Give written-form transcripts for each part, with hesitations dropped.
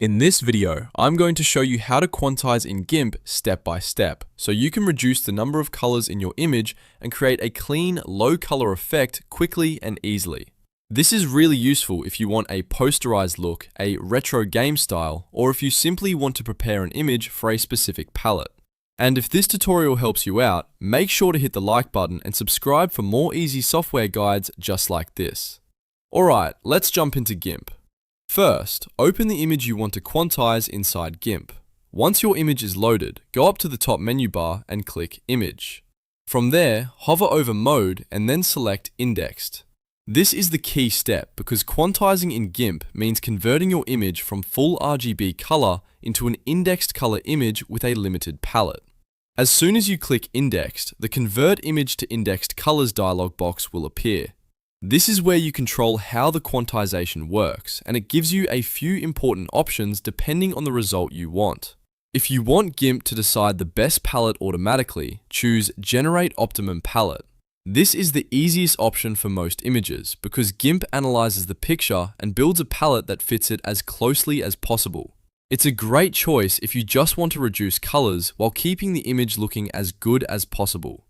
In this video, I'm going to show you how to quantize in GIMP step by step, so you can reduce the number of colors in your image and create a clean, low color effect quickly and easily. This is really useful if you want a posterized look, a retro game style, or if you simply want to prepare an image for a specific palette. And if this tutorial helps you out, make sure to hit the like button and subscribe for more easy software guides just like this. Alright, let's jump into GIMP. First, open the image you want to quantize inside GIMP. Once your image is loaded, go up to the top menu bar and click Image. From there, hover over Mode and then select Indexed. This is the key step because quantizing in GIMP means converting your image from full RGB color into an indexed color image with a limited palette. As soon as you click Indexed, the Convert Image to Indexed Colors dialog box will appear. This is where you control how the quantization works, and it gives you a few important options depending on the result you want. If you want GIMP to decide the best palette automatically, choose Generate Optimum Palette. This is the easiest option for most images because GIMP analyzes the picture and builds a palette that fits it as closely as possible. It's a great choice if you just want to reduce colors while keeping the image looking as good as possible.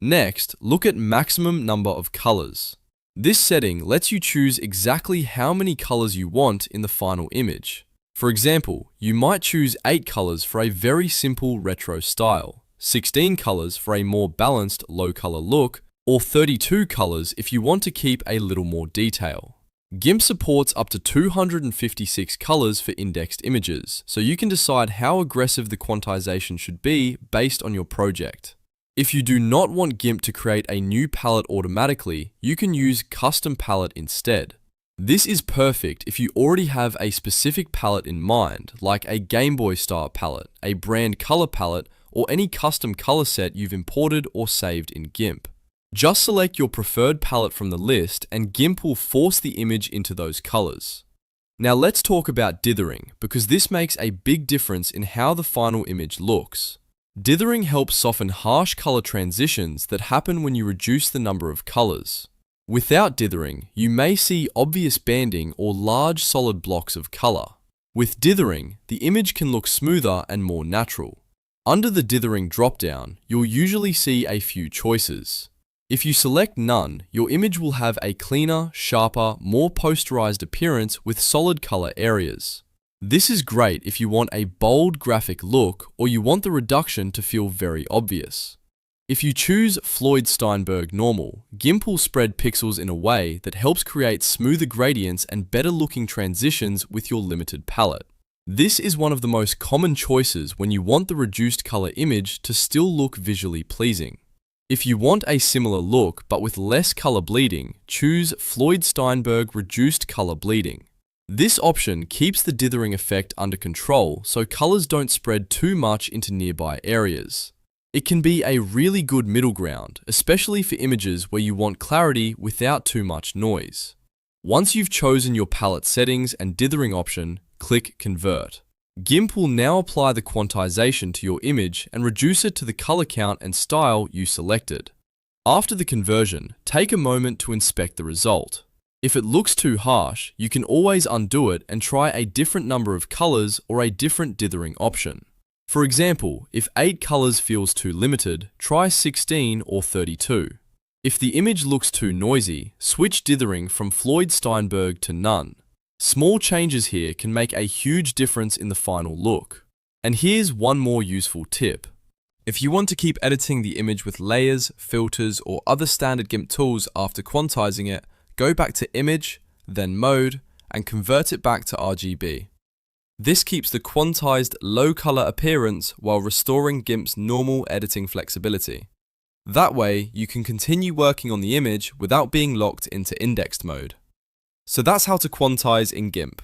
Next, look at Maximum Number of Colors. This setting lets you choose exactly how many colors you want in the final image. For example, you might choose 8 colors for a very simple retro style, 16 colors for a more balanced low color look, or 32 colors if you want to keep a little more detail. GIMP supports up to 256 colors for indexed images, so you can decide how aggressive the quantization should be based on your project. If you do not want GIMP to create a new palette automatically, you can use Custom Palette instead. This is perfect if you already have a specific palette in mind, like a Game Boy style palette, a brand color palette, or any custom color set you've imported or saved in GIMP. Just select your preferred palette from the list and GIMP will force the image into those colors. Now let's talk about dithering, because this makes a big difference in how the final image looks. Dithering helps soften harsh color transitions that happen when you reduce the number of colors. Without dithering, you may see obvious banding or large solid blocks of color. With dithering, the image can look smoother and more natural. Under the dithering dropdown, you'll usually see a few choices. If you select none, your image will have a cleaner, sharper, more posterized appearance with solid color areas. This is great if you want a bold graphic look or you want the reduction to feel very obvious. If you choose Floyd-Steinberg Normal, GIMP will spread pixels in a way that helps create smoother gradients and better looking transitions with your limited palette. This is one of the most common choices when you want the reduced color image to still look visually pleasing. If you want a similar look but with less color bleeding, choose Floyd-Steinberg Reduced Color Bleeding. This option keeps the dithering effect under control so colors don't spread too much into nearby areas. It can be a really good middle ground, especially for images where you want clarity without too much noise. Once you've chosen your palette settings and dithering option, click Convert. GIMP will now apply the quantization to your image and reduce it to the color count and style you selected. After the conversion, take a moment to inspect the result. If it looks too harsh, you can always undo it and try a different number of colors or a different dithering option. For example, if 8 colors feels too limited, try 16 or 32. If the image looks too noisy, switch dithering from Floyd-Steinberg to none. Small changes here can make a huge difference in the final look. And here's one more useful tip. If you want to keep editing the image with layers, filters, or other standard GIMP tools after quantizing it, go back to Image, then Mode, and convert it back to RGB. This keeps the quantized low color appearance while restoring GIMP's normal editing flexibility. That way, you can continue working on the image without being locked into indexed mode. So that's how to quantize in GIMP.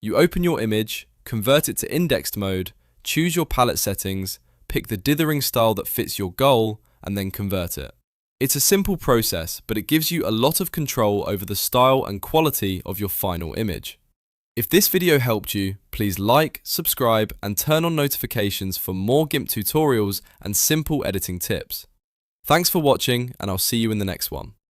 You open your image, convert it to indexed mode, choose your palette settings, pick the dithering style that fits your goal, and then convert it. It's a simple process, but it gives you a lot of control over the style and quality of your final image. If this video helped you, please like, subscribe, and turn on notifications for more GIMP tutorials and simple editing tips. Thanks for watching, and I'll see you in the next one.